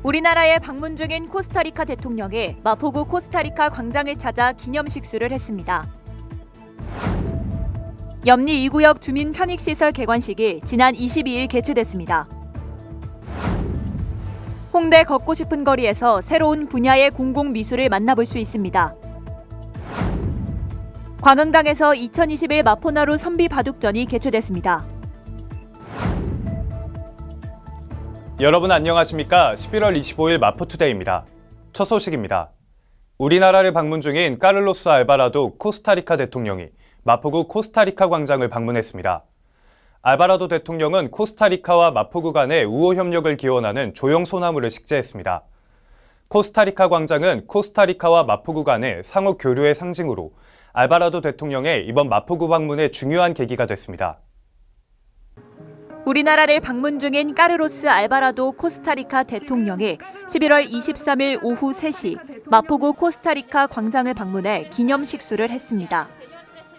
우리나라에 방문 중인 코스타리카 대통령이 마포구 코스타리카 광장을 찾아 기념식수를 했습니다. 염리 2구역 주민 편익시설 개관식이 지난 22일 개최됐습니다. 홍대 걷고 싶은 거리에서 새로운 분야의 공공미술을 만나볼 수 있습니다. 광흥당에서 2021 마포나루 선비 바둑전이 개최됐습니다. 여러분 안녕하십니까? 11월 25일 마포투데이입니다. 첫 소식입니다. 우리나라를 방문 중인 카를로스 알바라도 코스타리카 대통령이 마포구 코스타리카 광장을 방문했습니다. 알바라도 대통령은 코스타리카와 마포구 간의 우호 협력을 기원하는 조형 소나무를 식재했습니다. 코스타리카 광장은 코스타리카와 마포구 간의 상호 교류의 상징으로 알바라도 대통령의 이번 마포구 방문의 중요한 계기가 됐습니다. 우리나라를 방문 중인 카르로스 알바라도 코스타리카 대통령이 11월 23일 오후 3시 마포구 코스타리카 광장을 방문해 기념식수를 했습니다.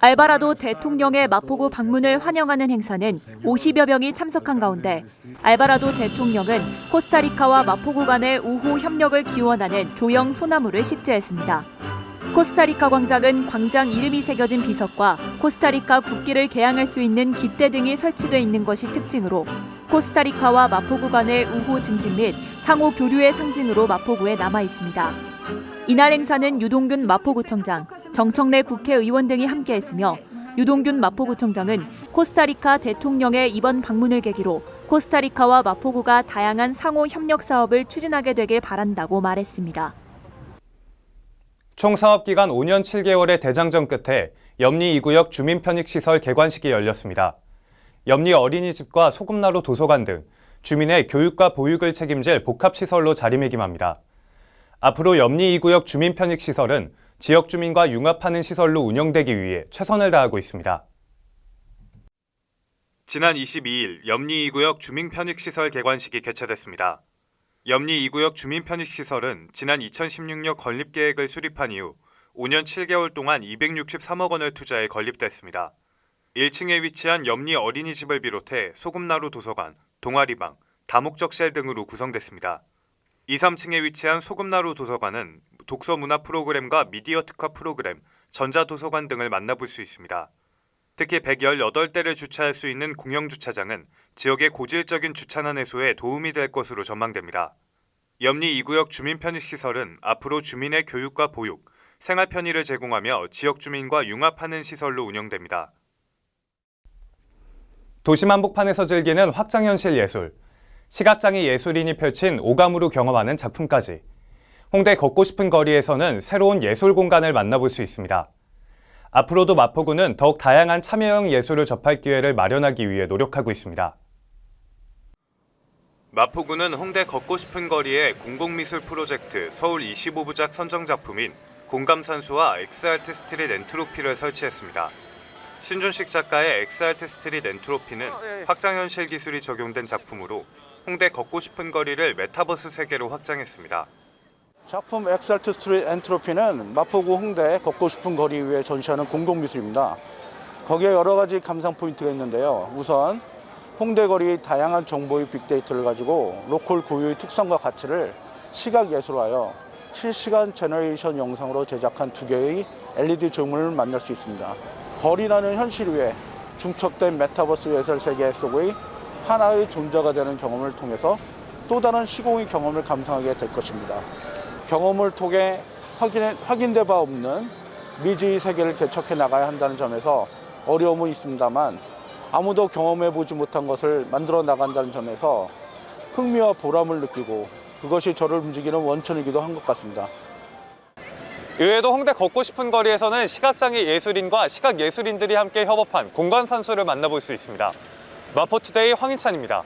알바라도 대통령의 마포구 방문을 환영하는 행사는 50여 명이 참석한 가운데 알바라도 대통령은 코스타리카와 마포구 간의 우호 협력을 기원하는 조형 소나무를 식재했습니다. 코스타리카 광장은 광장 이름이 새겨진 비석과 코스타리카 국기를 개양할 수 있는 깃대 등이 설치돼 있는 것이 특징으로 코스타리카와 마포구 간의 우호 증진 및 상호 교류의 상징으로 마포구에 남아 있습니다. 이날 행사는 유동균 마포구청장, 정청래 국회의원 등이 함께했으며 유동균 마포구청장은 코스타리카 대통령의 이번 방문을 계기로 코스타리카와 마포구가 다양한 상호 협력 사업을 추진하게 되길 바란다고 말했습니다. 총 사업기간 5년 7개월의 대장정 끝에 염리 2구역 주민편익시설 개관식이 열렸습니다. 염리 어린이집과 소금나루 도서관 등 주민의 교육과 보육을 책임질 복합시설로 자리매김합니다. 앞으로 염리 2구역 주민편익시설은 지역 주민과 융합하는 시설로 운영되기 위해 최선을 다하고 있습니다. 지난 22일 염리 2구역 주민편익시설 개관식이 개최됐습니다. 염리 2구역 주민편익시설은 지난 2016년 건립계획을 수립한 이후 5년 7개월 동안 263억 원을 투자해 건립됐습니다. 1층에 위치한 염리 어린이집을 비롯해 소금나루 도서관, 동아리방, 다목적실 등으로 구성됐습니다. 2, 3층에 위치한 소금나루 도서관은 독서 문화 프로그램과 미디어 특화 프로그램, 전자도서관 등을 만나볼 수 있습니다. 특히 118대를 주차할 수 있는 공영주차장은 지역의 고질적인 주차난 해소에 도움이 될 것으로 전망됩니다. 염리 2구역 주민편익시설은 앞으로 주민의 교육과 보육, 생활 편의를 제공하며 지역 주민과 융합하는 시설로 운영됩니다. 도심 한복판에서 즐기는 확장현실 예술, 시각장애 예술인이 펼친 오감으로 경험하는 작품까지 홍대 걷고 싶은 거리에서는 새로운 예술 공간을 만나볼 수 있습니다. 앞으로도 마포구는 더욱 다양한 참여형 예술을 접할 기회를 마련하기 위해 노력하고 있습니다. 마포구는 홍대 걷고 싶은 거리에 공공미술 프로젝트 서울 25부작 선정 작품인 공감산수와 엑스아트 스트릿 엔트로피를 설치했습니다. 신준식 작가의 엑스아트 스트릿 엔트로피는 확장현실 기술이 적용된 작품으로 홍대 걷고 싶은 거리를 메타버스 세계로 확장했습니다. 작품 엑스아트 스트릿 엔트로피는 마포구 홍대 걷고 싶은 거리 위에 전시하는 공공미술입니다. 거기에 여러 가지 감상 포인트가 있는데요. 우선 홍대 거리의 다양한 정보의 빅데이터를 가지고 로컬 고유의 특성과 가치를 시각 예술화하여 실시간 제너레이션 영상으로 제작한 2개의 LED 조명을 만날 수 있습니다. 거리라는 현실 위에 중첩된 메타버스 예술 세계 속의 하나의 존재가 되는 경험을 통해서 또 다른 시공의 경험을 감상하게 될 것입니다. 경험을 통해 확인돼 봐 없는 미지의 세계를 개척해 나가야 한다는 점에서 어려움은 있습니다만 아무도 경험해 보지 못한 것을 만들어 나간다는 점에서 흥미와 보람을 느끼고 그것이 저를 움직이는 원천이기도 한 것 같습니다. 이외에도 홍대 걷고 싶은 거리에서는 시각장애 예술인과 시각예술인들이 함께 협업한 공간산수를 만나볼 수 있습니다. 마포투데이 황인찬입니다.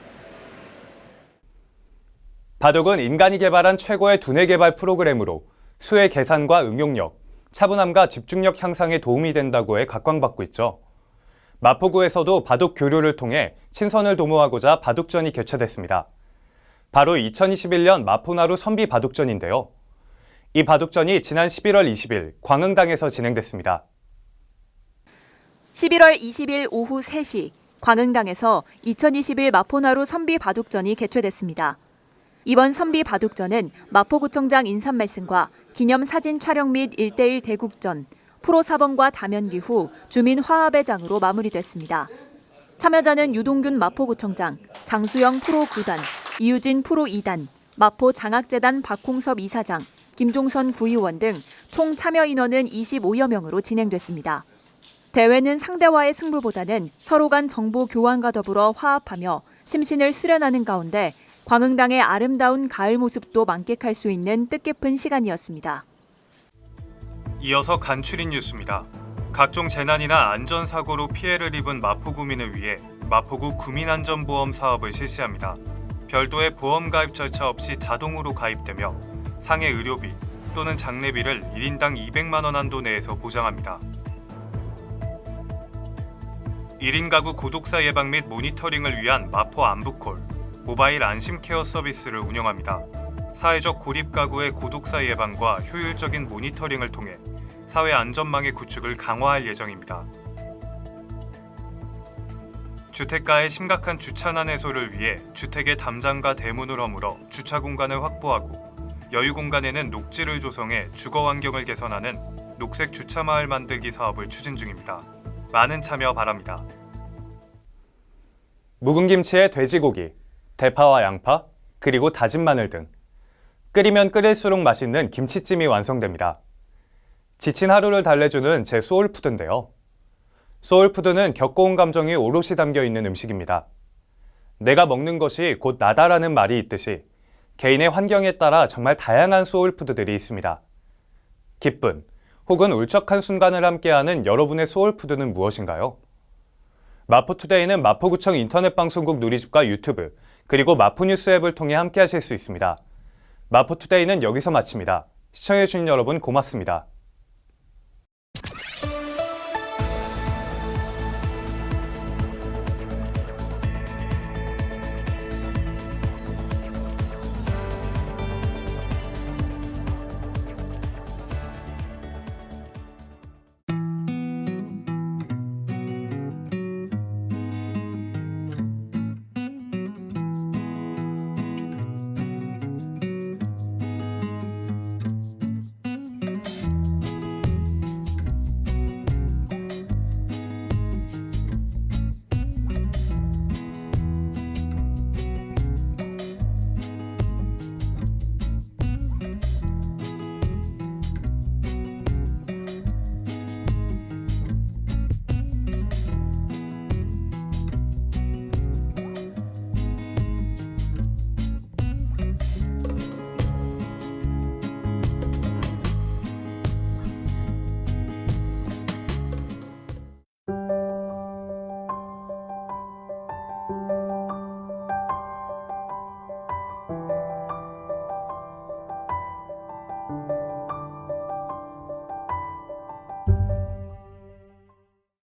바둑은 인간이 개발한 최고의 두뇌 개발 프로그램으로 수의 계산과 응용력, 차분함과 집중력 향상에 도움이 된다고 해 각광받고 있죠. 마포구에서도 바둑 교류를 통해 친선을 도모하고자 바둑전이 개최됐습니다. 바로 2021년 마포나루 선비 바둑전인데요. 이 바둑전이 지난 11월 20일 광흥당에서 진행됐습니다. 11월 20일 오후 3시 광흥당에서 2021 마포나루 선비 바둑전이 개최됐습니다. 이번 선비 바둑전은 마포구청장 인삼 말씀과 기념 사진 촬영 및 1대1 대국전, 프로 사범과 다면기 후 주민 화합의 장으로 마무리됐습니다. 참여자는 유동균 마포구청장, 장수영 프로 9단, 이유진 프로 2단, 마포 장학재단 박홍섭 이사장, 김종선 구의원 등 총 참여 인원은 25여 명으로 진행됐습니다. 대회는 상대와의 승부보다는 서로 간 정보 교환과 더불어 화합하며 심신을 수련하는 가운데 광흥당의 아름다운 가을 모습도 만끽할 수 있는 뜻깊은 시간이었습니다. 이어서 간추린 뉴스입니다. 각종 재난이나 안전사고로 피해를 입은 마포구민을 위해 마포구 구민안전보험 사업을 실시합니다. 별도의 보험 가입 절차 없이 자동으로 가입되며 상해 의료비 또는 장례비를 1인당 200만 원 한도 내에서 보장합니다. 1인 가구 고독사 예방 및 모니터링을 위한 마포 안부콜, 모바일 안심케어 서비스를 운영합니다. 사회적 고립 가구의 고독사 예방과 효율적인 모니터링을 통해 사회 안전망의 구축을 강화할 예정입니다. 주택가의 심각한 주차난 해소를 위해 주택의 담장과 대문을 허물어 주차 공간을 확보하고 여유 공간에는 녹지를 조성해 주거 환경을 개선하는 녹색 주차 마을 만들기 사업을 추진 중입니다. 많은 참여 바랍니다. 묵은 김치에 돼지고기, 대파와 양파, 그리고 다진 마늘 등 끓이면 끓일수록 맛있는 김치찜이 완성됩니다. 지친 하루를 달래주는 제 소울푸드인데요. 소울푸드는 겪어온 감정이 오롯이 담겨 있는 음식입니다. 내가 먹는 것이 곧 나다라는 말이 있듯이 개인의 환경에 따라 정말 다양한 소울푸드들이 있습니다. 기쁜 혹은 울적한 순간을 함께하는 여러분의 소울푸드는 무엇인가요? 마포투데이는 마포구청 인터넷방송국 누리집과 유튜브, 그리고 마포뉴스 앱을 통해 함께하실 수 있습니다. 마포투데이는 여기서 마칩니다. 시청해주신 여러분 고맙습니다.